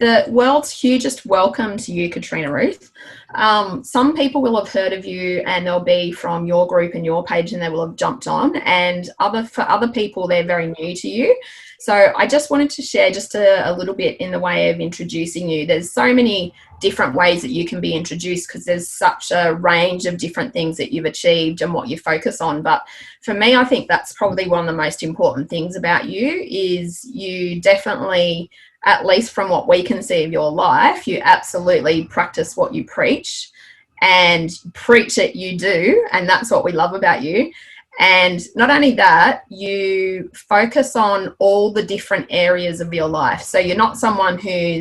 the world's hugest welcome to you, Katrina Ruth. Some people will have heard of you and they'll be from your group and your page and they will have jumped on, and for other people, they're very new to you. So I just wanted to share just a little bit in the way of introducing you. There's so many different ways that you can be introduced because there's such a range of different things that you've achieved and what you focus on. But for me, I think that's probably one of the most important things about you is you definitely, at least from what we can see of your life, you absolutely practice what you preach, and preach it you do. And that's what we love about you. And not only that, you focus on all the different areas of your life. So you're not someone who,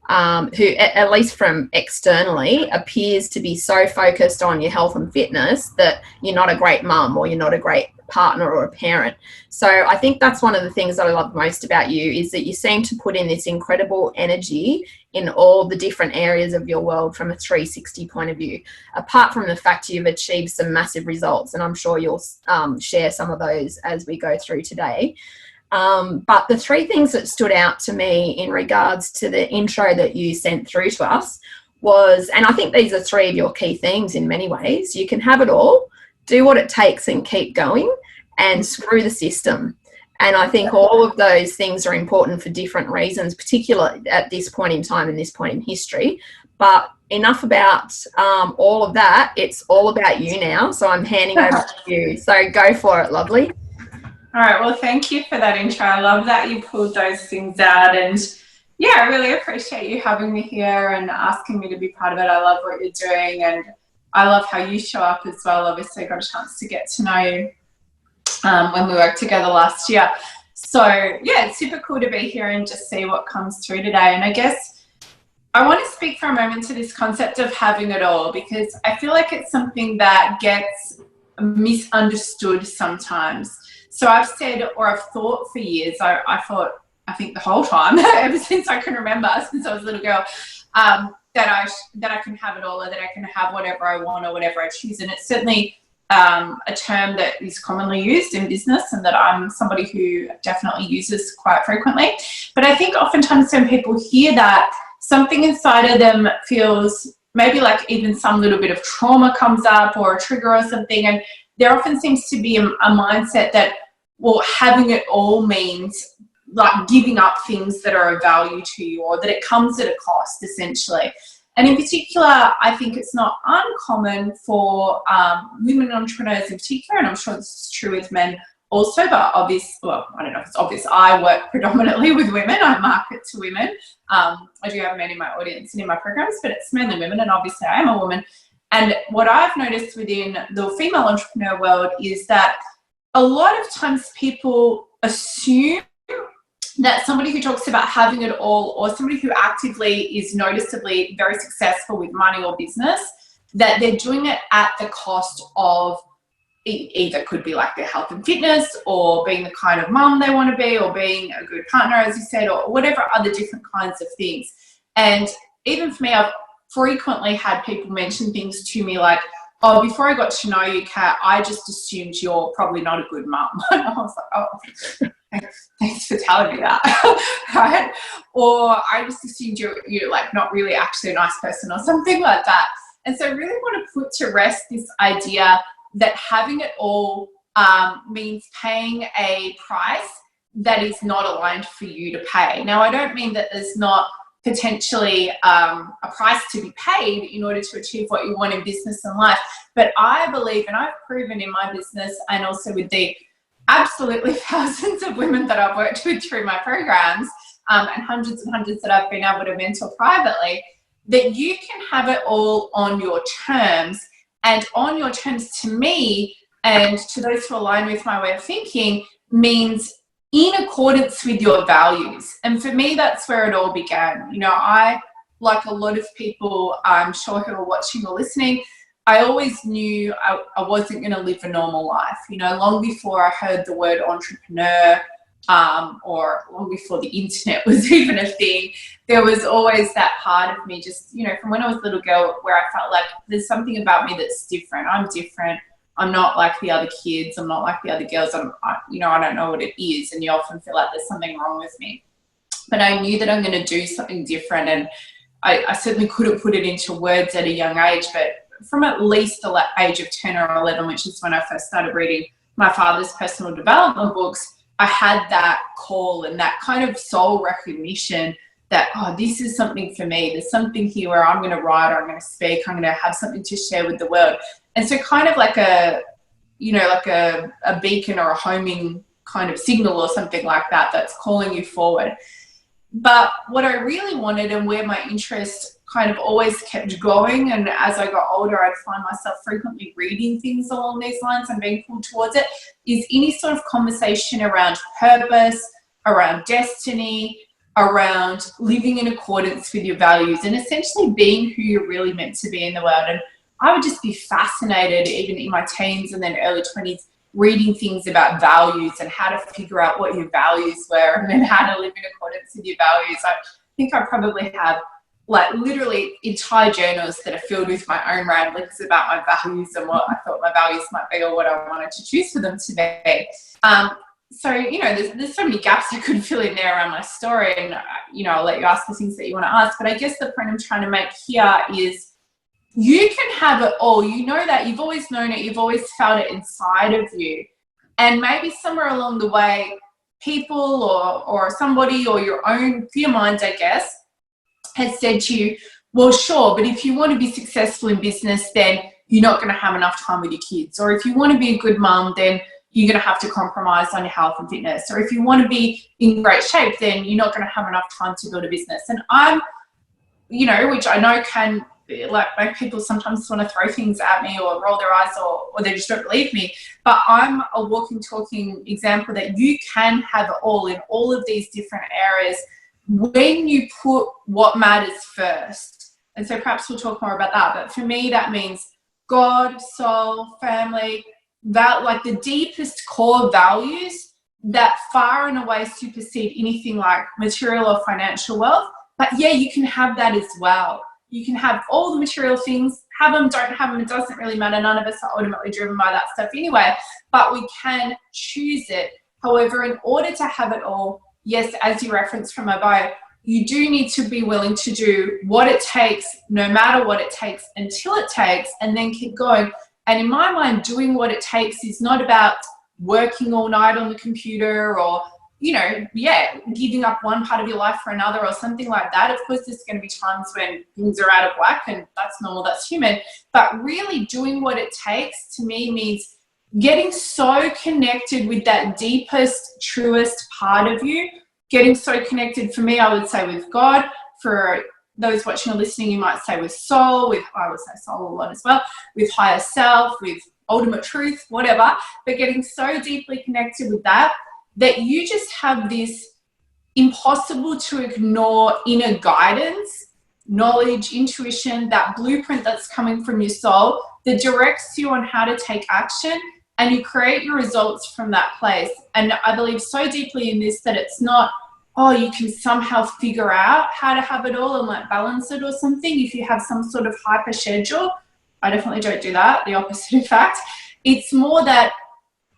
at least from externally, appears to be so focused on your health and fitness that you're not a great mum or you're not a great partner or a parent. So I think that's one of the things that I love most about you, is that you seem to put in this incredible energy in all the different areas of your world from a 360 point of view, apart from the fact you've achieved some massive results, and I'm sure you'll share some of those as we go through today. But the three things that stood out to me in regards to the intro that you sent through to us was, and I think these are three of your key themes in many ways: you can have it all, do what it takes and keep going, and screw the system. And I think all of those things are important for different reasons, particularly at this point in time and this point in history. But enough about all of that. It's all about you now. So I'm handing over to you. So go for it, lovely. All right. Well, thank you for that intro. I love that you pulled those things out. And yeah, I really appreciate you having me here and asking me to be part of it. I love what you're doing, and I love how you show up as well. Obviously, I got a chance to get to know you when we worked together last year. So yeah, it's super cool to be here and just see what comes through today. And I guess I want to speak for a moment to this concept of having it all, because I feel like it's something that gets misunderstood sometimes. So I've said, or I've thought for years, I think the whole time, ever since I can remember, since I was a little girl, that I can have it all, or that I can have whatever I want or whatever I choose. And it's certainly a term that is commonly used in business, and that I'm somebody who definitely uses quite frequently. But I think oftentimes when people hear that, something inside of them feels maybe like even some little bit of trauma comes up, or a trigger or something. And there often seems to be a mindset that, well, having it all means like giving up things that are of value to you, or that it comes at a cost, essentially. And in particular, I think it's not uncommon for women entrepreneurs in particular, and I'm sure this is true with men also, but I don't know if it's obvious. I work predominantly with women. I market to women. I do have men in my audience and in my programs, but it's mainly women, and obviously I am a woman. And what I've noticed within the female entrepreneur world is that a lot of times people assume that somebody who talks about having it all, or somebody who actively is noticeably very successful with money or business, that they're doing it at the cost of either could be like their health and fitness, or being the kind of mum they want to be, or being a good partner, as you said, or whatever other different kinds of things. And even for me, I've frequently had people mention things to me like, oh, before I got to know you, Kat, I just assumed you're probably not a good mum. And I was like, oh, thanks for telling me that, right? Or I just assumed you're like not really actually a nice person, or something like that. And so I really want to put to rest this idea that having it all means paying a price that is not aligned for you to pay. Now, I don't mean that there's not potentially a price to be paid in order to achieve what you want in business and life. But I believe, and I've proven in my business, and also with the absolutely thousands of women that I've worked with through my programs, and hundreds that I've been able to mentor privately, that you can have it all on your terms. And on your terms, to me, and to those who align with my way of thinking, means in accordance with your values. And for me, that's where it all began. You know, I, like a lot of people, I'm sure, who are watching or listening, I always knew I wasn't going to live a normal life. You know, long before I heard the word entrepreneur, or long before the internet was even a thing, there was always that part of me, just, you know, from when I was a little girl, where I felt like there's something about me that's different. I'm different. I'm not like the other kids. I'm not like the other girls. I don't know what it is. And you often feel like there's something wrong with me. but I knew that I'm going to do something different. And I certainly couldn't put it into words at a young age, but from at least the age of 10 or 11, which is when I first started reading my father's personal development books, I had that call and that kind of soul recognition that, oh, this is something for me. There's something here where I'm going to write, or I'm going to speak, I'm going to have something to share with the world. And so kind of like a beacon or a homing kind of signal or something like that that's calling you forward. But what I really wanted, and where my interest kind of always kept going, and as I got older, I'd find myself frequently reading things along these lines and being pulled towards it, is any sort of conversation around purpose, around destiny, around living in accordance with your values, and essentially being who you're really meant to be in the world. And I would just be fascinated, even in my teens and then early 20s, reading things about values and how to figure out what your values were and then how to live in accordance with your values. I think I probably have like literally entire journals that are filled with my own ramblings about my values and what I thought my values might be or what I wanted to choose for them to be. So, you know, there's so many gaps I could fill in there around my story, and, you know, I'll let you ask the things that you want to ask. But I guess the point I'm trying to make here is you can have it all. You know that. You've always known it. You've always felt it inside of you. And maybe somewhere along the way, people or somebody or your mind, I guess, has said to you, well, sure, but if you want to be successful in business, then you're not going to have enough time with your kids. Or if you want to be a good mum, then you're going to have to compromise on your health and fitness. Or if you want to be in great shape, then you're not going to have enough time to build a business. And I'm, you know, which I know can like make people sometimes want to throw things at me or roll their eyes or they just don't believe me. But I'm a walking, talking example that you can have it all in all of these different areas when you put what matters first. And so perhaps we'll talk more about that. But for me, that means God, soul, family, that like the deepest core values that far and away supersede anything like material or financial wealth. But yeah, you can have that as well. You can have all the material things, have them, don't have them, it doesn't really matter. None of us are ultimately driven by that stuff anyway, but we can choose it. However, in order to have it all, yes, as you referenced from my bio, you do need to be willing to do what it takes, no matter what it takes, until it takes, and then keep going. And in my mind, doing what it takes is not about working all night on the computer or, you know, yeah, giving up one part of your life for another or something like that. Of course, there's going to be times when things are out of whack, and that's normal, that's human. But really doing what it takes to me means getting so connected with that deepest, truest part of you, getting so connected, for me, I would say with God. For those watching or listening, you might say with soul, I would say soul a lot as well, with higher self, with ultimate truth, whatever. But getting so deeply connected with that you just have this impossible to ignore inner guidance, knowledge, intuition, that blueprint that's coming from your soul that directs you on how to take action, and you create your results from that place. And I believe so deeply in this that it's not, oh, you can somehow figure out how to have it all and like balance it or something if you have some sort of hyper schedule. I definitely don't do that, the opposite in fact. It's more that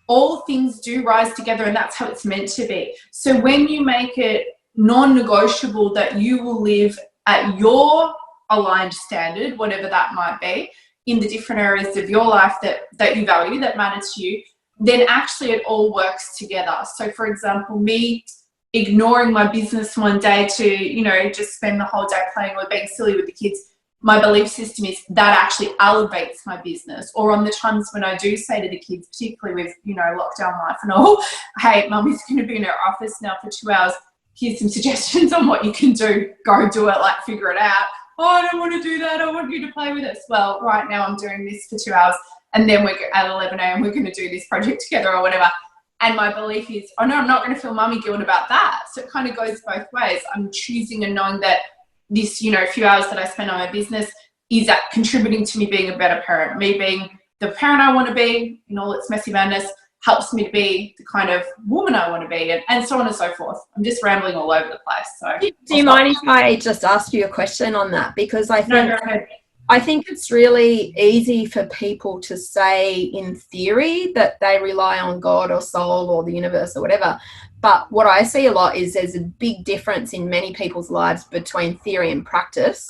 all things do rise together, and that's how it's meant to be. So when you make it non-negotiable that you will live at your aligned standard, whatever that might be, in the different areas of your life that you value, that matter to you, then actually it all works together. So for example, me ignoring my business one day to, you know, just spend the whole day playing or being silly with the kids, my belief system is that actually elevates my business. Or on the times when I do say to the kids, particularly with, you know, lockdown life and all, hey, mummy's going to be in her office now for 2 hours. Here's some suggestions on what you can do. Go do it, like figure it out. Oh, I don't want to do that. I want you to play with it. Well, right now I'm doing this for 2 hours, and then at 11 a.m. we're going to do this project together or whatever. And my belief is, oh no, I'm not going to feel mummy guilt about that. So it kind of goes both ways. I'm choosing and knowing that this, you know, few hours that I spend on my business is that contributing to me being a better parent. Me being the parent I want to be in all its messy madness helps me to be the kind of woman I want to be, and so on and so forth. I'm just rambling all over the place. So do you mind if I just ask you a question on that? Because I think, no, go ahead. I think it's really easy for people to say in theory that they rely on God or soul or the universe or whatever. But what I see a lot is there's a big difference in many people's lives between theory and practice.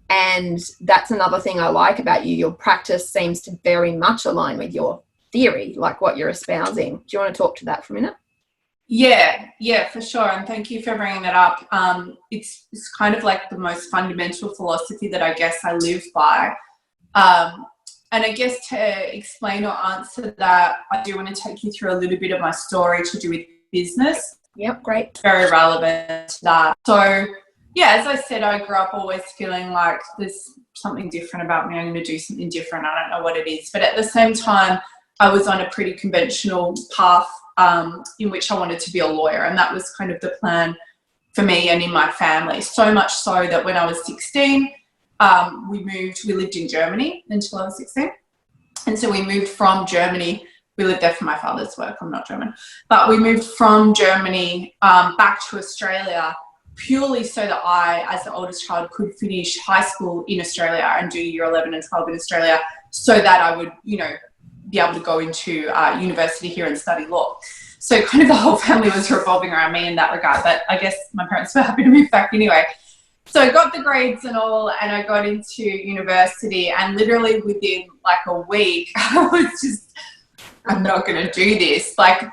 And that's another thing I like about you. Your practice seems to very much align with your theory, like what you're espousing. Do you want to talk to that for a minute? Yeah, for sure. And thank you for bringing that up. It's kind of like the most fundamental philosophy that I guess I live by. And I guess to explain or answer that, I do want to take you through a little bit of my story to do with business. Yep, great. It's very relevant to that. So, yeah, as I said, I grew up always feeling like there's something different about me. I'm going to do something different. I don't know what it is. But at the same time, I was on a pretty conventional path in which I wanted to be a lawyer. And that was kind of the plan for me and in my family. So much so that when I was 16, we lived in Germany until I was 16. And so we moved from Germany. We lived there for my father's work. I'm not German. But we moved from Germany back to Australia purely so that I, as the oldest child, could finish high school in Australia and do year 11 and 12 in Australia so that I would, be able to go into university here and study law. So kind of the whole family was revolving around me in that regard. But I guess my parents were happy to move back anyway. So I got the grades and all, and I got into university, and literally within like a week, I was just, I'm not going to do this. Like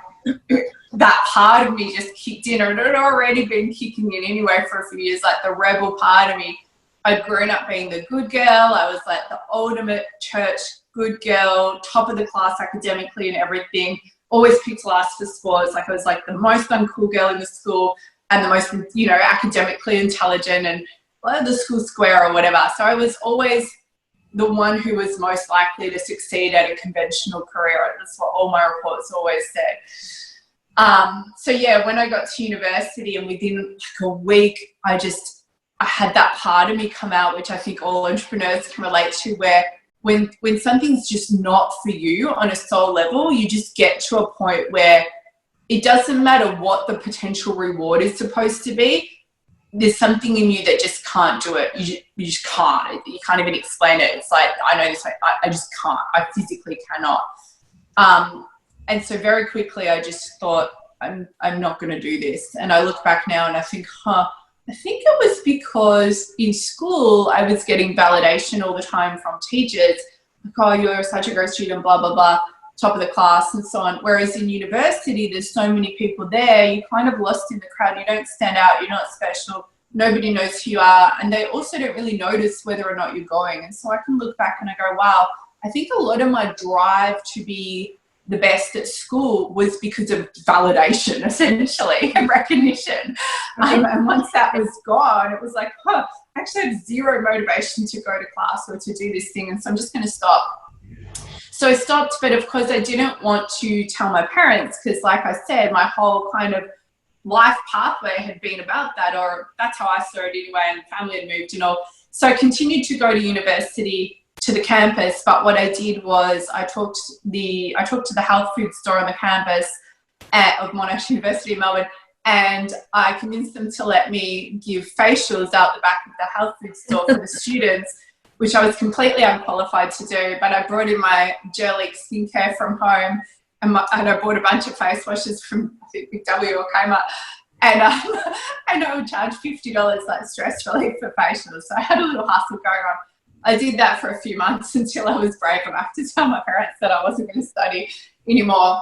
that part of me just kicked in, and it had already been kicking in anyway for a few years, like the rebel part of me. I'd grown up being the good girl. I was like the ultimate church good girl, top of the class academically and everything, always picked last for sports. Like I was like the most uncool girl in the school and the most, academically intelligent and the school square or whatever. So I was always the one who was most likely to succeed at a conventional career. That's what all my reports always said. When I got to university and within like a week, I had that part of me come out, which I think all entrepreneurs can relate to, where when something's just not for you on a soul level, you just get to a point where it doesn't matter what the potential reward is supposed to be. There's something in you that just can't do it. You just can't. You can't even explain it. It's like, I know this, I just can't. I physically cannot. And so very quickly, I just thought, I'm not going to do this. And I look back now and I think, I think it was because in school, I was getting validation all the time from teachers. Like, oh, you're such a great student, blah, blah, blah, top of the class and so on. Whereas in university, there's so many people there, you're kind of lost in the crowd. You don't stand out. You're not special. Nobody knows who you are. And they also don't really notice whether or not you're going. And so I can look back and I go, wow, I think a lot of my drive to be the best at school was because of validation, essentially, and recognition. And once that was gone, it was like, I actually have zero motivation to go to class or to do this thing. And so I'm just going to stop. So I stopped, but of course I didn't want to tell my parents because, like I said, my whole kind of life pathway had been about that, or that's how I saw it anyway, and family had moved and all. So I continued to go to university, to the campus, but what I did was I talked to the health food store on the campus of Monash University in Melbourne, and I convinced them to let me give facials out the back of the health food store for the students, which I was completely unqualified to do. But I brought in my Gel-X skincare from home, and I bought a bunch of face washes from, I think, Big W or Kmart, and I would charge $50 like stress relief for facials. So I had a little hustle going on. I did that for a few months until I was brave enough to tell my parents that I wasn't going to study anymore.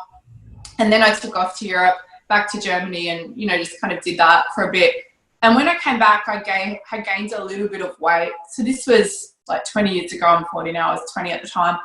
And then I took off to Europe, back to Germany, and, just kind of did that for a bit. And when I came back, I gained a little bit of weight. So this was like 20 years ago. I'm 40 now. I was 20 at the time.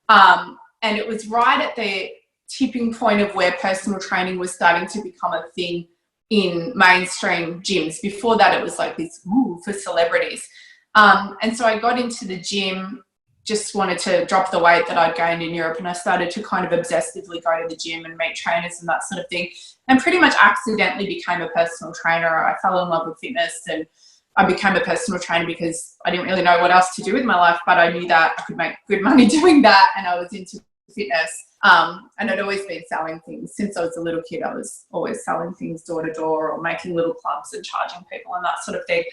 And it was right at the tipping point of where personal training was starting to become a thing in mainstream gyms. Before that, it was like this, for celebrities. And so I got into the gym, just wanted to drop the weight that I'd gained in Europe, and I started to kind of obsessively go to the gym and meet trainers and that sort of thing, and pretty much accidentally became a personal trainer. I fell in love with fitness, and I became a personal trainer because I didn't really know what else to do with my life, but I knew that I could make good money doing that, and I was into fitness. And I'd always been selling things. Since I was a little kid, I was always selling things door to door or making little clubs and charging people and that sort of thing.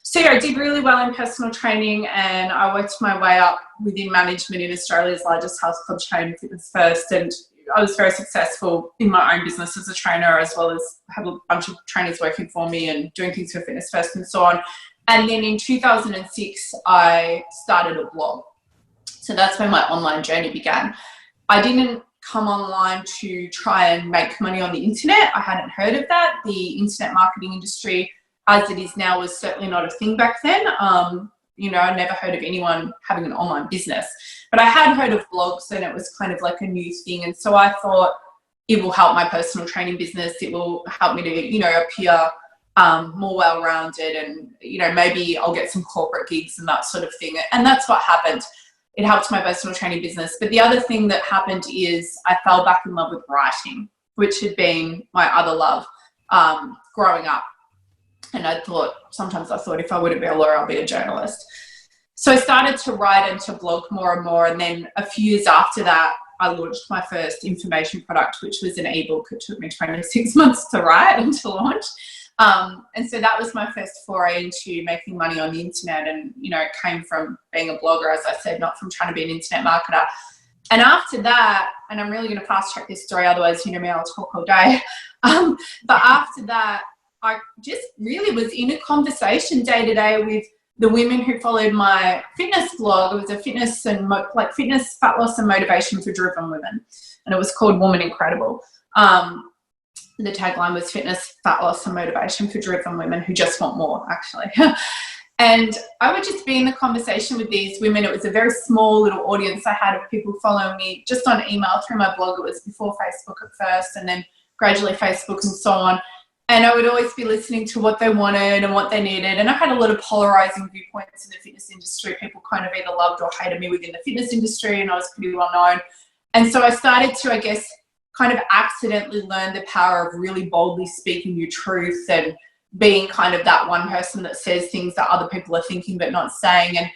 So yeah, I did really well in personal training, and I worked my way up within management in Australia's largest health club chain, Fitness First, and I was very successful in my own business as a trainer, as well as have a bunch of trainers working for me and doing things for Fitness First and so on. And then in 2006, I started a blog. So that's when my online journey began. I didn't come online to try and make money on the internet. I hadn't heard of that. The internet marketing industry, as it is now, was certainly not a thing back then. I never heard of anyone having an online business, but I had heard of blogs, and it was kind of like a new thing. And so I thought it will help my personal training business. It will help me to, appear more well-rounded, and, maybe I'll get some corporate gigs and that sort of thing. And that's what happened. It helped my personal training business. But the other thing that happened is I fell back in love with writing, which had been my other love growing up. And sometimes I thought if I wouldn't be a lawyer, I'll be a journalist. So I started to write and to blog more and more. And then a few years after that, I launched my first information product, which was an ebook. It took me 26 months to write and to launch. And so that was my first foray into making money on the internet. And, it came from being a blogger, as I said, not from trying to be an internet marketer. And after that, and I'm really going to fast track this story, otherwise, me, I'll talk all day. But after that, I just really was in a conversation day to day with the women who followed my fitness blog. It was a fitness, fat loss and motivation for driven women. And it was called Woman Incredible. The tagline was fitness, fat loss and motivation for driven women who just want more, actually. And I would just be in the conversation with these women. It was a very small little audience I had of people following me just on email through my blog. It was before Facebook at first, and then gradually Facebook and so on. And I would always be listening to what they wanted and what they needed. And I had a lot of polarizing viewpoints in the fitness industry. People kind of either loved or hated me within the fitness industry, and I was pretty well known. And so I started to, I guess, kind of accidentally learn the power of really boldly speaking your truth and being kind of that one person that says things that other people are thinking but not saying. And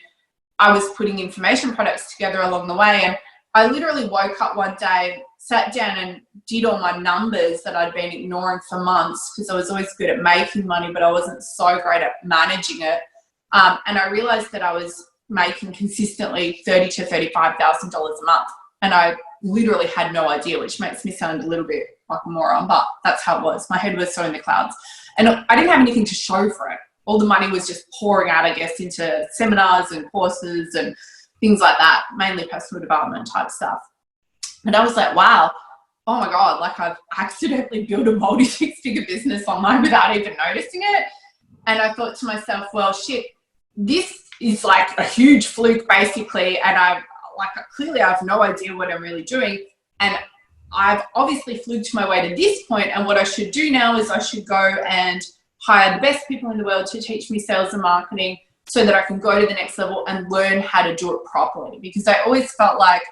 I was putting information products together along the way. And I literally woke up one day, sat down and did all my numbers that I'd been ignoring for months, because I was always good at making money, but I wasn't so great at managing it. And I realized that I was making consistently $30,000 to $35,000 a month. And I literally had no idea, which makes me sound a little bit like a moron, but that's how it was. My head was so in the clouds. And I didn't have anything to show for it. All the money was just pouring out, I guess, into seminars and courses and things like that, mainly personal development type stuff. And I was like, wow, oh my God, like I've accidentally built a multi-six-figure business online without even noticing it. And I thought to myself, well, shit, this is like a huge fluke basically. And clearly I have no idea what I'm really doing. And I've obviously fluked my way to this point. And what I should do now is I should go and hire the best people in the world to teach me sales and marketing so that I can go to the next level and learn how to do it properly. Because I always felt like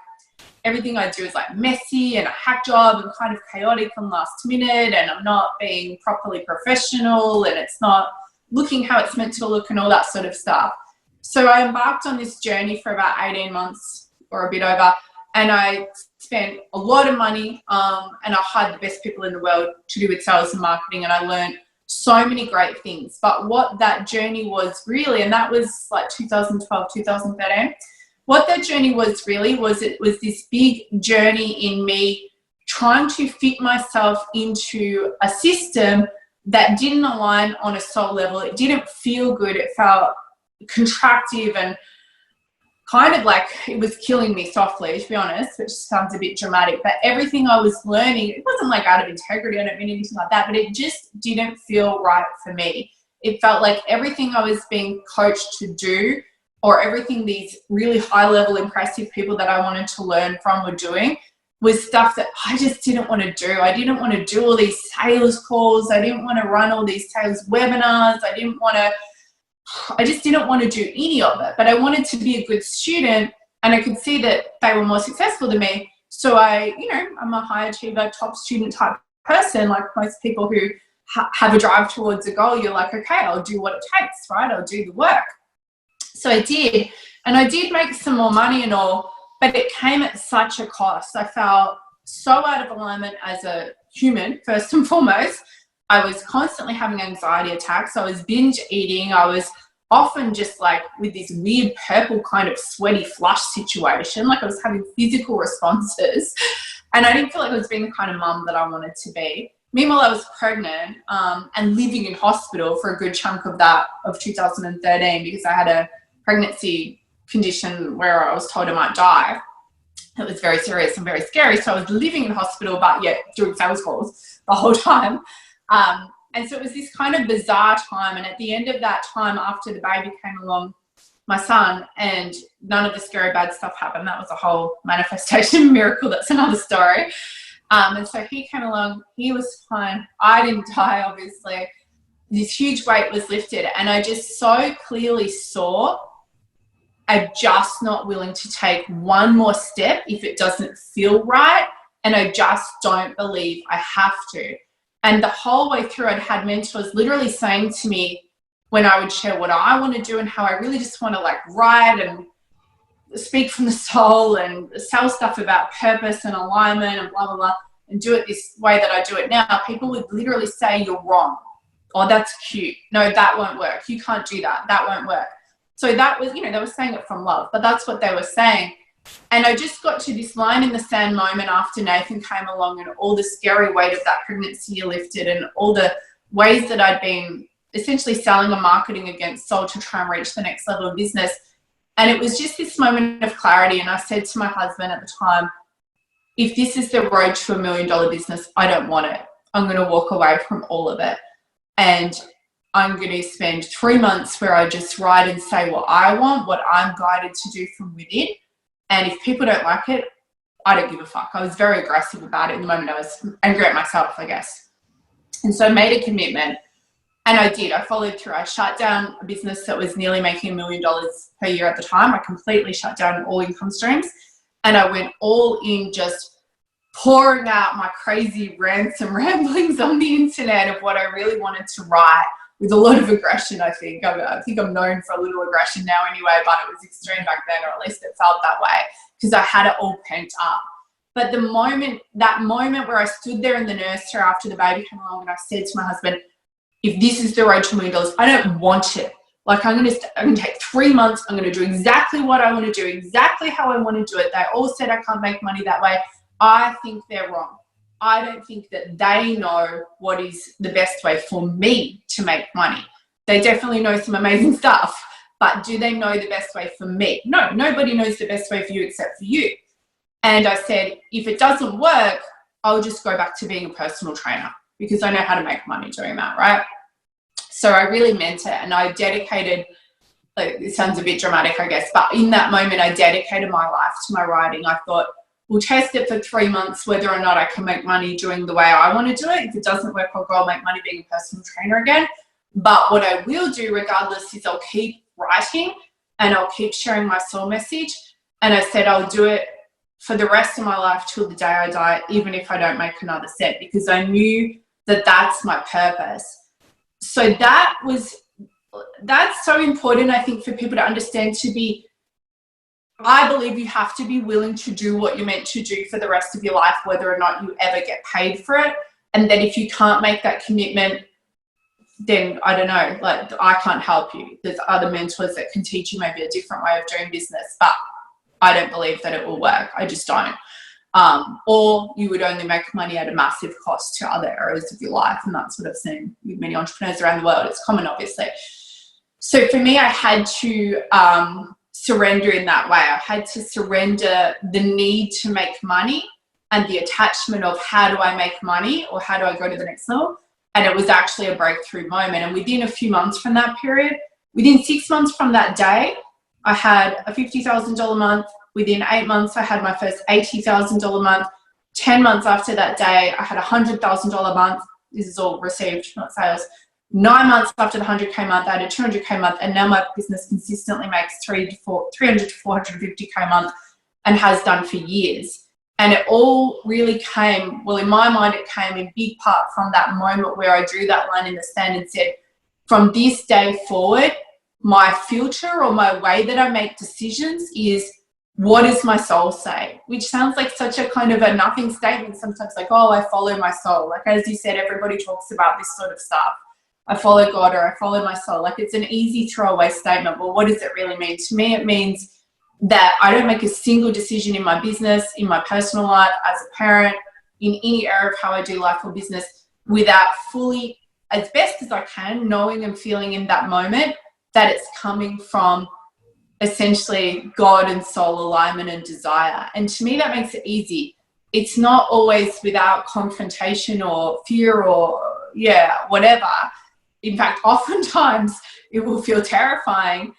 everything I do is like messy and a hack job and kind of chaotic and last minute, and I'm not being properly professional and it's not looking how it's meant to look and all that sort of stuff. So I embarked on this journey for about 18 months or a bit over, and I spent a lot of money and I hired the best people in the world to do with sales and marketing, and I learned so many great things. But what that journey was really, and that was like 2012, 2013, what that journey was really was, it was this big journey in me trying to fit myself into a system that didn't align on a soul level. It didn't feel good. It felt contractive and kind of like it was killing me softly, to be honest, which sounds a bit dramatic. But everything I was learning, it wasn't like out of integrity. I don't mean anything like that, but it just didn't feel right for me. It felt like everything I was being coached to do, or everything these really high level impressive people that I wanted to learn from were doing, was stuff that I just didn't want to do. I didn't want to do all these sales calls. I didn't want to run all these sales webinars. I just didn't want to do any of it, but I wanted to be a good student, and I could see that they were more successful than me. So I'm a high achiever, top student type person, like most people who have a drive towards a goal. You're like, okay, I'll do what it takes, right? I'll do the work. So I did, and I did make some more money and all, but it came at such a cost. I felt so out of alignment as a human, first and foremost. I was constantly having anxiety attacks. I was binge eating. I was often just like with this weird purple kind of sweaty flush situation. Like I was having physical responses. And I didn't feel like I was being the kind of mum that I wanted to be. Meanwhile, I was pregnant and living in hospital for a good chunk of 2013 because I had a pregnancy condition where I was told I might die. It was very serious and very scary. So I was living in hospital, but yet doing sales calls the whole time. And so it was this kind of bizarre time. And at the end of that time, after the baby came along, my son, and none of the scary bad stuff happened. That was a whole manifestation miracle. That's another story. And so he came along, he was fine. I didn't die, obviously. This huge weight was lifted. And I just so clearly saw I'm just not willing to take one more step if it doesn't feel right. And I just don't believe I have to. And the whole way through, I'd had mentors literally saying to me when I would share what I want to do and how I really just want to like write and speak from the soul and sell stuff about purpose and alignment and blah, blah, blah, and do it this way that I do it now, people would literally say, you're wrong. Oh, that's cute. No, that won't work. You can't do that. That won't work. So that was, they were saying it from love, but that's what they were saying. And I just got to this line in the sand moment after Nathan came along and all the scary weight of that pregnancy lifted and all the ways that I'd been essentially selling and marketing against soul to try and reach the next level of business. And it was just this moment of clarity. And I said to my husband at the time, if this is the road to $1 million business, I don't want it. I'm going to walk away from all of it. And I'm going to spend 3 months where I just write and say what I want, what I'm guided to do from within. And if people don't like it, I don't give a fuck. I was very aggressive about it in the moment. I was angry at myself, I guess. And so I made a commitment. And I did. I followed through. I shut down a business that was nearly making $1 million per year at the time. I completely shut down all income streams. And I went all in, just pouring out my crazy rants and ramblings on the internet of what I really wanted to write with a lot of aggression, I think. I think I'm known for a little aggression now anyway, but it was extreme back then, or at least it felt that way, because I had it all pent up. But that moment where I stood there in the nursery after the baby came along and I said to my husband, if this is the road to $1 million, I don't want it. Like I'm going to take 3 months. I'm going to do exactly what I want to do, exactly how I want to do it. They all said I can't make money that way. I think they're wrong. I don't think that they know what is the best way for me to make money. They definitely know some amazing stuff, but do they know the best way for me? No, nobody knows the best way for you except for you. And I said, if it doesn't work, I'll just go back to being a personal trainer because I know how to make money doing that, right? So I really meant it. And I dedicated, like, it sounds a bit dramatic, I guess, but in that moment, I dedicated my life to my writing. I thought, we'll test it for 3 months, whether or not I can make money doing the way I want to do it. If it doesn't work, I'll make money being a personal trainer again. But what I will do regardless is I'll keep writing and I'll keep sharing my soul message. And I said, I'll do it for the rest of my life till the day I die, even if I don't make another cent, because I knew that that's my purpose. So that's so important, I think, for people to understand. I believe you have to be willing to do what you're meant to do for the rest of your life, whether or not you ever get paid for it. And then if you can't make that commitment, then I don't know, like I can't help you. There's other mentors that can teach you maybe a different way of doing business, but I don't believe that it will work. I just don't. Or you would only make money at a massive cost to other areas of your life. And that's what I've seen with many entrepreneurs around the world. It's common, obviously. So for me, I had to surrender in that way. I had to surrender the need to make money and the attachment of how do I make money or how do I go to the next level. And it was actually a breakthrough moment. And within a few months from that period, within 6 months from that day, I had a $50,000 month. Within 8 months, I had my first $80,000 month. 10 months after that day, I had a $100,000 month. This is all received, not sales. 9 months after the 100K month, I had a 200K month, and now my business consistently makes 300 to 450K a month and has done for years. And it all really came, well, in my mind, it came in big part from that moment where I drew that line in the sand and said, from this day forward, my filter or my way that I make decisions is, what does my soul say? Which sounds like such a kind of a nothing statement sometimes, like, oh, I follow my soul. Like, as you said, everybody talks about this sort of stuff. I follow God or I follow my soul. Like, it's an easy throwaway statement. Well, what does it really mean? To me, it means that I don't make a single decision in my business, in my personal life, as a parent, in any area of how I do life or business, without fully, as best as I can, knowing and feeling in that moment that it's coming from essentially God and soul alignment and desire. And to me, that makes it easy. It's not always without confrontation or fear or whatever. In fact, oftentimes it will feel terrifying,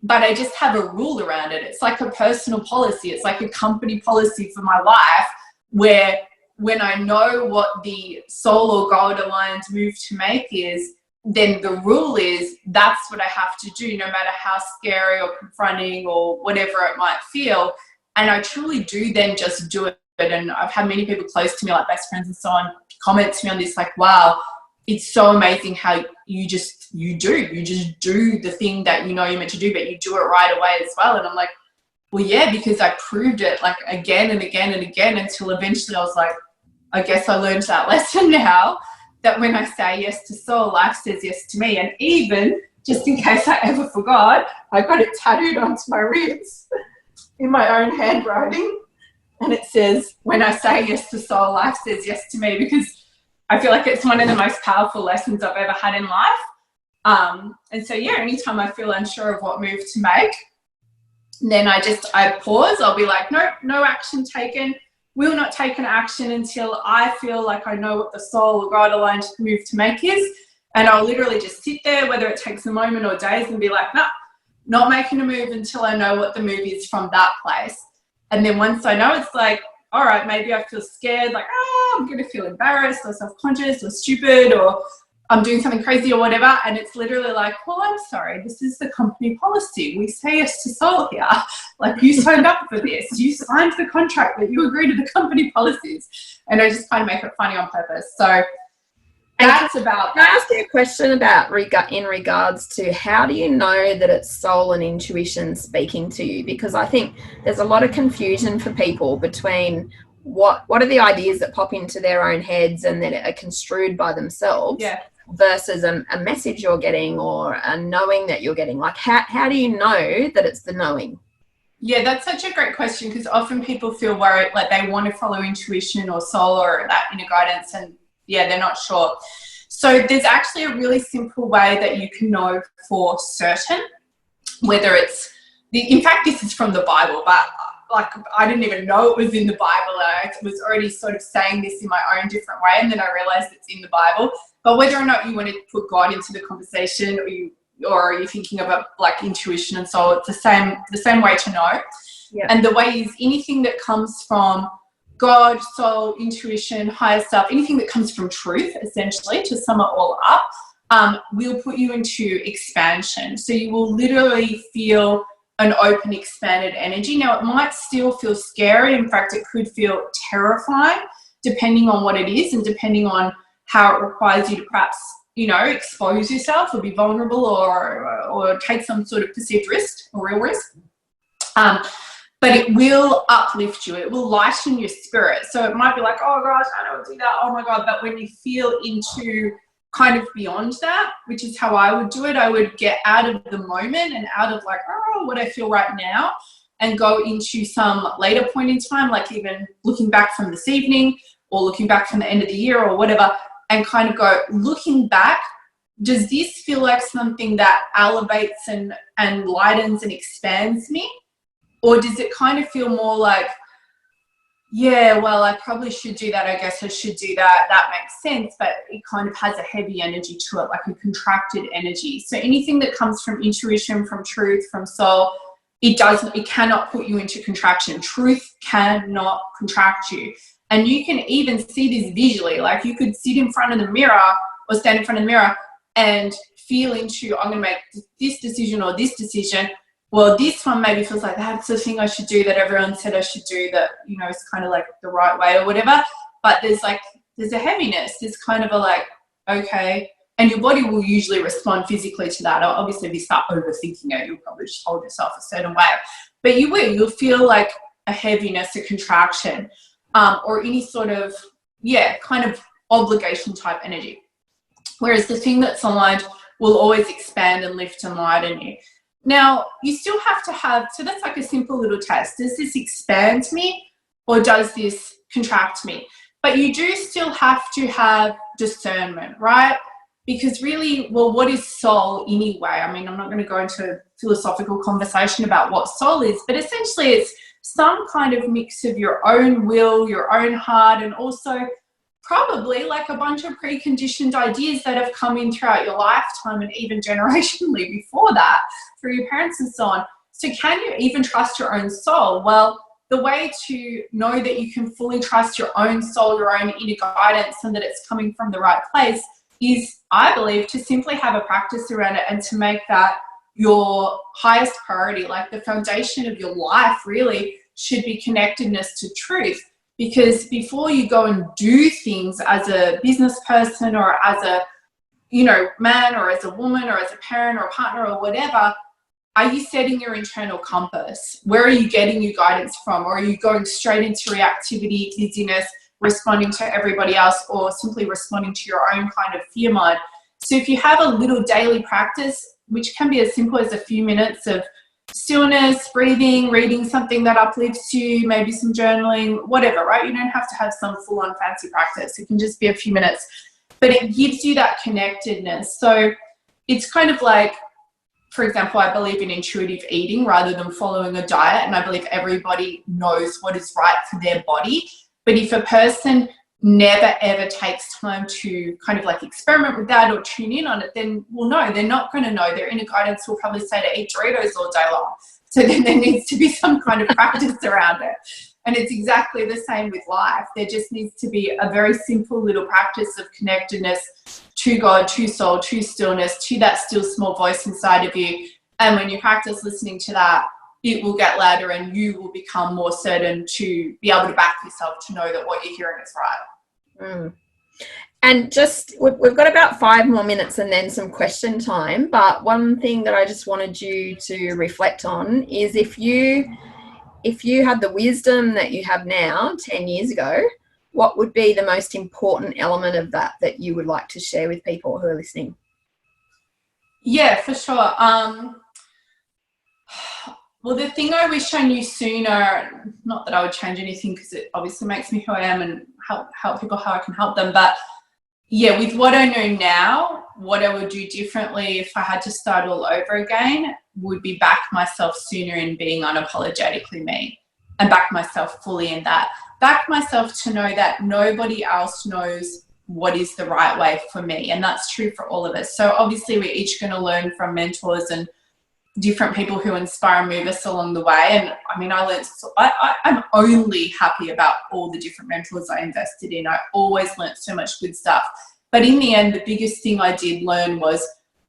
but I just have a rule around it. It's like a personal policy. It's like a company policy for my life, where when I know what the soul or God aligned move to make is, then the rule is that's what I have to do, no matter how scary or confronting or whatever it might feel. And I truly do then just do it. And I've had many people close to me, like best friends and so on, comment to me on this, like, wow, it's so amazing how you just do the thing that you know you're meant to do, but you do it right away as well. And I'm like, well, yeah, because I proved it like again and again and again, until eventually I was like, I guess I learned that lesson now, that when I say yes to soul, life says yes to me. And even, just in case I ever forgot, I got it tattooed onto my ribs in my own handwriting. And it says, when I say yes to soul, life says yes to me, because I feel like it's one of the most powerful lessons I've ever had in life. And so, yeah, anytime I feel unsure of what move to make, then I pause. I'll be like, no action taken. Will not take an action until I feel like I know what the soul or God aligned move to make is. And I'll literally just sit there, whether it takes a moment or days, and be like, no, not making a move until I know what the move is from that place. And then once I know, it's like, all right, maybe I feel scared, like, I'm going to feel embarrassed or self-conscious or stupid, or I'm doing something crazy or whatever. And it's literally like, well, I'm sorry, this is the company policy. We say yes to soul here. Like, you signed up for this. You signed the contract that you agree to the company policies. And I just kind of make it funny on purpose. So that's about Can I ask you a question about in regards to how do you know that it's soul and intuition speaking to you? Because I think there's a lot of confusion for people between what are the ideas that pop into their own heads and that are construed by themselves versus a message you're getting or a knowing that you're getting. Like, how do you know that it's the knowing? Yeah, that's such a great question, because often people feel worried, like they want to follow intuition or soul or that inner guidance, and they're not sure. So there's actually a really simple way that you can know for certain whether it's, in fact, this is from the Bible, but like I didn't even know it was in the Bible. I was already sort of saying this in my own different way, and then I realized it's in the Bible. But whether or not you want to put God into the conversation, or are you thinking about like intuition and soul, it's the same way to know. Yeah. And the way is anything that comes from God, soul, intuition, higher self, anything that comes from truth, essentially, to sum it all up, will put you into expansion. So you will literally feel an open, expanded energy. Now, it might still feel scary. In fact, it could feel terrifying, depending on what it is and depending on how it requires you to perhaps, expose yourself or be vulnerable or take some sort of perceived risk or real risk. But it will uplift you. It will lighten your spirit. So it might be like, oh gosh, I don't do that. Oh my God. But when you feel into kind of beyond that, which is how I would do it, I would get out of the moment and out of like, oh, what I feel right now, and go into some later point in time, like even looking back from this evening or looking back from the end of the year or whatever, and kind of go, looking back, does this feel like something that elevates and lightens and expands me? Or does it kind of feel more like, yeah, well, I probably should do that. I guess I should do that. That makes sense. But it kind of has a heavy energy to it, like a contracted energy. So anything that comes from intuition, from truth, from soul, it cannot put you into contraction. Truth cannot contract you. And you can even see this visually. Like you could sit in front of the mirror or stand in front of the mirror and feel into, I'm going to make this decision or this decision. Well, this one maybe feels like that's the thing I should do that everyone said I should do, that, is kind of like the right way or whatever. But there's a heaviness. There's kind of a like, okay. And your body will usually respond physically to that. Obviously, if you start overthinking it, you'll probably just hold yourself a certain way. But you'll feel like a heaviness, a contraction, or any sort of, kind of obligation type energy. Whereas the thing that's aligned will always expand and lift and lighten you. Now, you still have to have, so that's like a simple little test. Does this expand me or does this contract me? But you do still have to have discernment, right? Because really, well, what is soul anyway? I mean, I'm not going to go into a philosophical conversation about what soul is, but essentially it's some kind of mix of your own will, your own heart, and also probably like a bunch of preconditioned ideas that have come in throughout your lifetime and even generationally before that through your parents and so on. So can you even trust your own soul? Well, the way to know that you can fully trust your own soul, your own inner guidance, and that it's coming from the right place is, I believe, to simply have a practice around it and to make that your highest priority. Like the foundation of your life really should be connectedness to truth. Because before you go and do things as a business person or as a, man or as a woman or as a parent or a partner or whatever, are you setting your internal compass? Where are you getting your guidance from? Or are you going straight into reactivity, dizziness, responding to everybody else, or simply responding to your own kind of fear mind? So if you have a little daily practice, which can be as simple as a few minutes of stillness, breathing, reading something that uplifts you, maybe some journaling, whatever, right? You don't have to have some full-on fancy practice. It can just be a few minutes, but it gives you that connectedness. So it's kind of like, for example, I believe in intuitive eating rather than following a diet, and I believe everybody knows what is right for their body. But if a person never ever takes time to kind of like experiment with that or tune in on it, then, well, no, they're not going to know. Their inner guidance will probably say to eat Doritos all day long. So then there needs to be some kind of practice around it. And it's exactly the same with life. There just needs to be a very simple little practice of connectedness to God, to soul, to stillness, to that still small voice inside of you. And when you practice listening to that, it will get louder and you will become more certain to be able to back yourself to know that what you're hearing is right. Mm. And just, we've got about 5 more minutes and then some question time. But one thing that I just wanted you to reflect on is if you had the wisdom that you have now 10 years ago, what would be the most important element of that you would like to share with people who are listening? Yeah, for sure. Well, the thing I wish I knew sooner, not that I would change anything because it obviously makes me who I am and help people how I can help them. But yeah, with what I know now, what I would do differently if I had to start all over again would be back myself sooner in being unapologetically me and back myself fully in that. Back myself to know that nobody else knows what is the right way for me. And that's true for all of us. So obviously we're each going to learn from mentors and different people who inspire and move us along the way. And I mean, I'm only happy about all the different mentors I invested in. I always learned so much good stuff. But in the end, the biggest thing I did learn was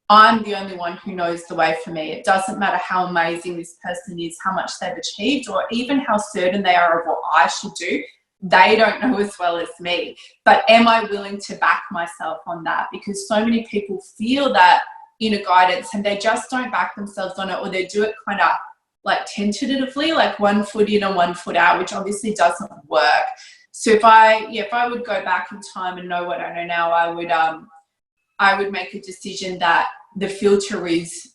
I'm the only one who knows the way for me. It doesn't matter how amazing this person is, how much they've achieved, or even how certain they are of what I should do. They don't know as well as me. But am I willing to back myself on that? Because so many people feel that inner guidance and they just don't back themselves on it, or they do it kind of like tentatively, like 1 foot in and 1 foot out, which obviously doesn't work. So if I would go back in time and know what I know now, I would make a decision that the filter is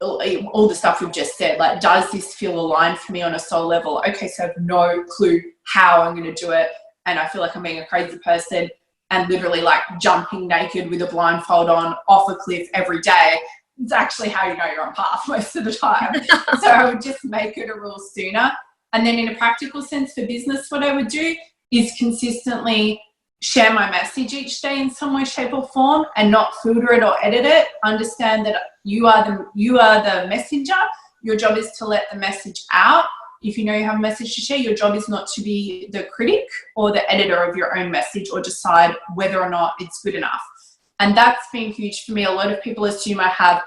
all the stuff we've just said. Like, does this feel aligned for me on a soul level? Okay, so I have no clue how I'm going to do it, and I feel like I'm being a crazy person and literally like jumping naked with a blindfold on off a cliff every day. It's actually how you know you're on path most of the time. So I would just make it a rule sooner. And then in a practical sense for business, what I would do is consistently share my message each day in some way, shape or form, and not filter it or edit it. Understand that you are the messenger. Your job is to let the message out. If you know you have a message to share, your job is not to be the critic or the editor of your own message or decide whether or not it's good enough. And that's been huge for me. A lot of people assume I have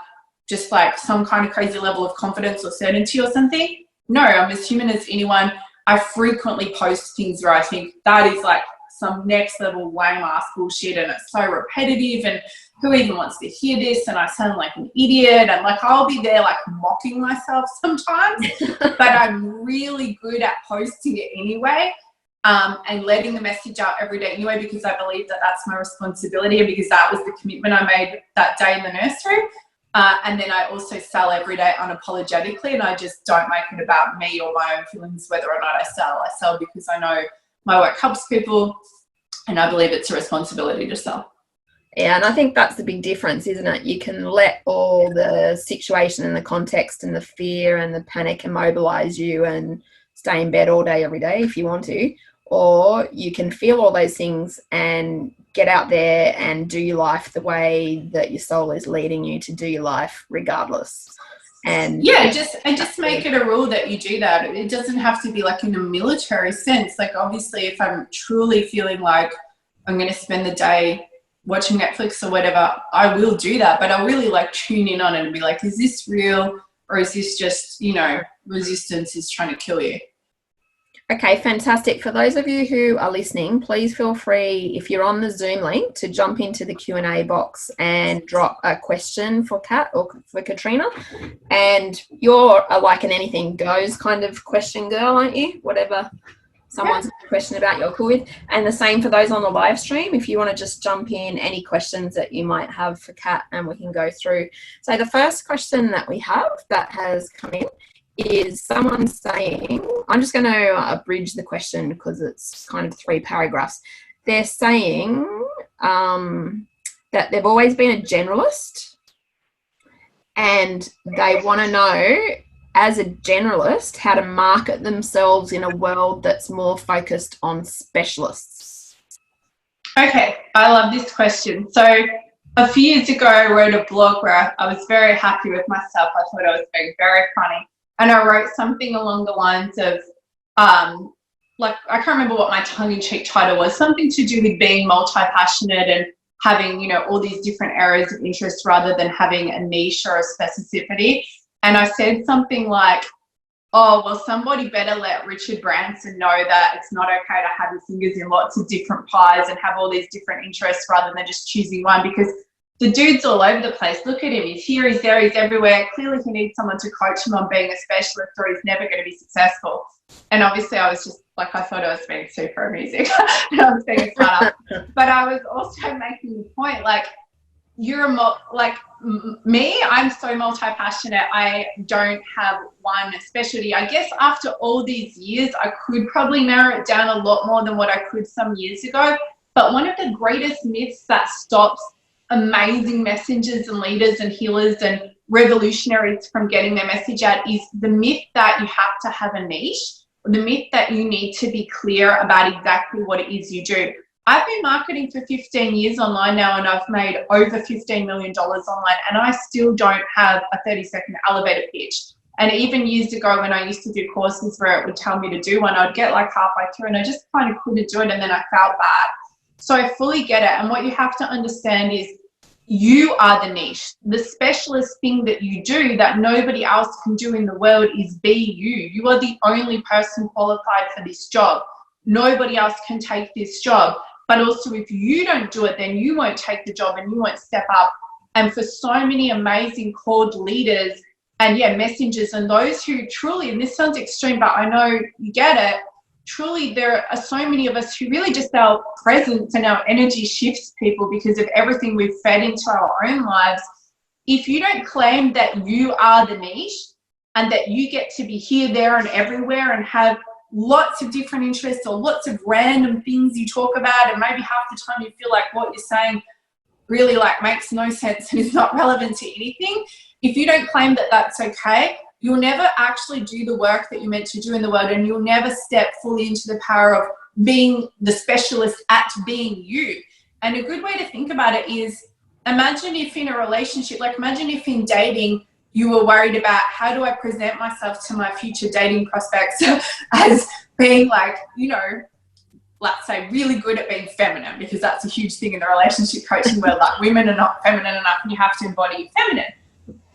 just like some kind of crazy level of confidence or certainty or something. No, I'm as human as anyone. I frequently post things where I think that is like some next level lame ass bullshit and it's so repetitive and who even wants to hear this, and I sound like an idiot, and like I'll be there like mocking myself sometimes but I'm really good at posting it anyway, and letting the message out every day anyway, because I believe that that's my responsibility and because that was the commitment I made that day in the nursery. And then I also sell every day unapologetically, and I just don't make it about me or my own feelings whether or not I sell. I sell because I know my work helps people, and I believe it's a responsibility to sell. Yeah, and I think that's the big difference, isn't it? You can let all the situation and the context and the fear and the panic immobilize you and stay in bed all day, every day if you want to, or you can feel all those things and get out there and do your life the way that your soul is leading you to do your life regardless. And yeah, just make it a rule that you do that. It doesn't have to be like in a military sense. Like obviously if I'm truly feeling like I'm going to spend the day watching Netflix or whatever, I will do that, but I'll really like tune in on it and be like, is this real, or is this just, you know, resistance is trying to kill you? Okay, fantastic. For those of you who are listening, please feel free, if you're on the Zoom link, to jump into the Q&A box and drop a question for Kat or for Katrina. And you're a like an anything goes kind of question girl, aren't you? Whatever someone's got a question about, you're cool with. And the same for those on the live stream. If you want to just jump in any questions that you might have for Kat, and we can go through. So the first question that we have that has come in is someone saying, I'm just going to abridge the question because it's kind of 3 paragraphs. They're saying that they've always been a generalist and they want to know, as a generalist, how to market themselves in a world that's more focused on specialists. Okay, I love this question. So a few years ago, I wrote a blog where I was very happy with myself. I thought I was being very funny. And I wrote something along the lines of, like, I can't remember what my tongue-in-cheek title was, something to do with being multi-passionate and having, you know, all these different areas of interest rather than having a niche or a specificity. And I said something like, oh, well, somebody better let Richard Branson know that it's not okay to have your fingers in lots of different pies and have all these different interests rather than just choosing one, because the dude's all over the place. Look at him. He's here, he's there, he's everywhere. Clearly he needs someone to coach him on being a specialist or he's never going to be successful. And obviously I was just like, I thought I was being super amusing and I was being a startup. But I was also making the point, like, you're like me, I'm so multi-passionate. I don't have one specialty. I guess after all these years, I could probably narrow it down a lot more than what I could some years ago. But one of the greatest myths that stops amazing messengers and leaders and healers and revolutionaries from getting their message out is the myth that you have to have a niche, or the myth that you need to be clear about exactly what it is you do. I've been marketing for 15 years online now, and I've made over $15 million online, and I still don't have a 30-second elevator pitch. And even years ago when I used to do courses where it would tell me to do one, I'd get like halfway through and I just kind of couldn't do it, and then I felt bad. So I fully get it. And what you have to understand is you are the niche. The specialist thing that you do that nobody else can do in the world is be you. You are the only person qualified for this job. Nobody else can take this job. But also if you don't do it, then you won't take the job and you won't step up. And for so many amazing called leaders and messengers and those who truly, and this sounds extreme, but I know you get it, truly there are so many of us who really just our presence and our energy shifts people because of everything we've fed into our own lives. If you don't claim that you are the niche and that you get to be here, there and everywhere and have lots of different interests or lots of random things you talk about, and maybe half the time you feel like what you're saying really like makes no sense and is not relevant to anything. If you don't claim that that's okay, you'll never actually do the work that you're meant to do in the world, and you'll never step fully into the power of being the specialist at being you. And a good way to think about it is, imagine if in a relationship, like imagine if in dating, you were worried about how do I present myself to my future dating prospects as being like, you know, let's say really good at being feminine, because that's a huge thing in the relationship coaching where like women are not feminine enough and you have to embody feminine.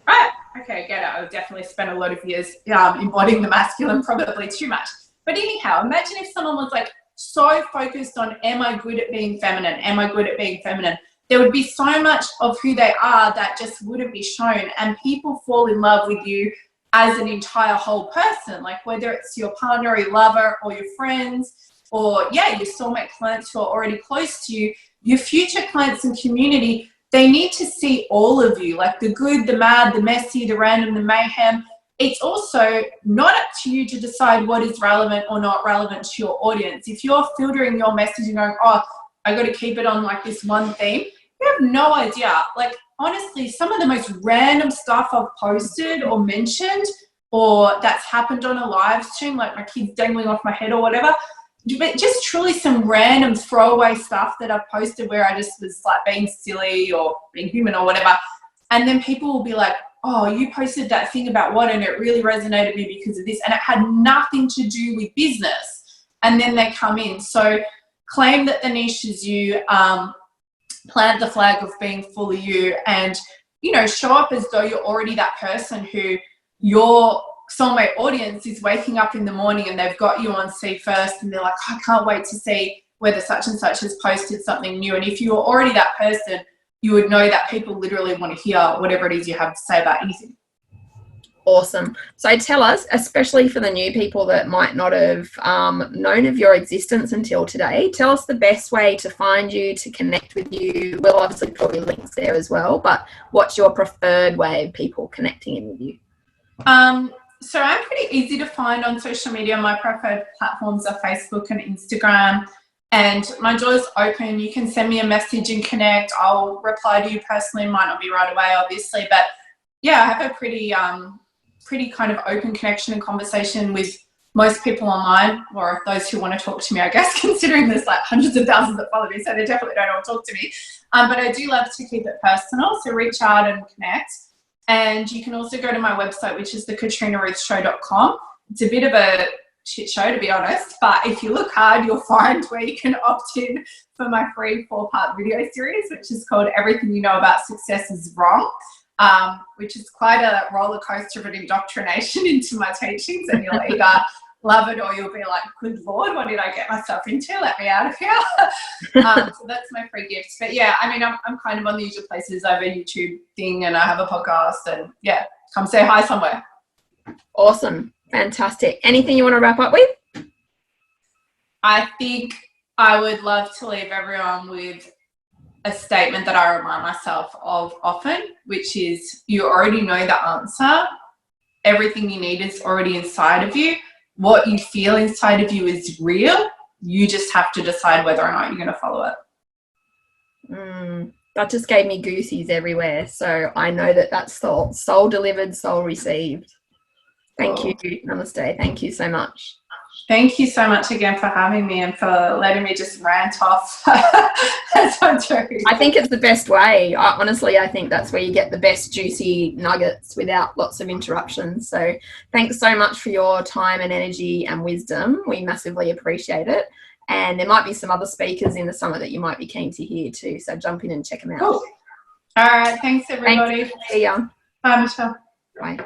Right. Okay, get it. I've definitely spent a lot of years embodying the masculine, probably too much. But anyhow, imagine if someone was like so focused on, am I good at being feminine? Am I good at being feminine? There would be so much of who they are that just wouldn't be shown, and people fall in love with you as an entire whole person, like whether it's your partner or your lover or your friends or your soulmate clients who are already close to you, your future clients and community, they need to see all of you, like the good, the mad, the messy, the random, the mayhem. It's also not up to you to decide what is relevant or not relevant to your audience. If you're filtering your message and going, oh, I got to keep it on like this one theme, you have no idea. Like, honestly, some of the most random stuff I've posted or mentioned, or that's happened on a live stream, like my kids dangling off my head or whatever, but just truly some random throwaway stuff that I've posted where I just was like being silly or being human or whatever. And then people will be like, oh, you posted that thing about what, and it really resonated with me because of this, and it had nothing to do with business. And then they come in. So claim that the niche is you, plant the flag of being fully you, and, you know, show up as though you're already that person who your soulmate audience is waking up in the morning and they've got you on see first, and they're like, I can't wait to see whether such and such has posted something new. And if you're already that person, you would know that people literally want to hear whatever it is you have to say about anything. Awesome. So tell us, especially for the new people that might not have known of your existence until today, tell us the best way to find you, to connect with you. We'll obviously put your links there as well, but what's your preferred way of people connecting in with you? So I'm pretty easy to find on social media. My preferred platforms are Facebook and Instagram. And my door's open. You can send me a message and connect. I'll reply to you personally. Might not be right away, obviously, but yeah, I have a pretty kind of open connection and conversation with most people online, or those who want to talk to me, I guess, considering there's like hundreds of thousands that follow me, so they definitely don't want to talk to me. But I do love to keep it personal, so reach out and connect. And you can also go to my website, which is thekatrinaruthshow.com. It's a bit of a shit show, to be honest, but if you look hard, you'll find where you can opt in for my free 4-part video series, which is called Everything You Know About Success is Wrong, which is quite a roller coaster of an indoctrination into my teachings, and you'll either love it or you'll be like, good Lord, what did I get myself into? Let me out of here. So that's my free gift. But yeah, I mean, I'm kind of on the usual places. I have a YouTube thing and I have a podcast, and yeah, come say hi somewhere. Awesome. Fantastic. Anything you want to wrap up with? I think I would love to leave everyone with a statement that I remind myself of often, which is, you already know the answer. Everything you need is already inside of you. What you feel inside of you is real. You just have to decide whether or not you're going to follow it. That just gave me goosies everywhere. So I know that that's soul delivered, soul received. Thank you. Namaste. Thank you so much. Thank you so much again for having me and for letting me just rant off as I'm doing. I think it's the best way. Honestly, I think that's where you get the best juicy nuggets without lots of interruptions. So thanks so much for your time and energy and wisdom. We massively appreciate it. And there might be some other speakers in the summit that you might be keen to hear too. So jump in and check them out. Cool. All right. Thanks, everybody. Thanks. See ya. Bye, Michelle. Bye.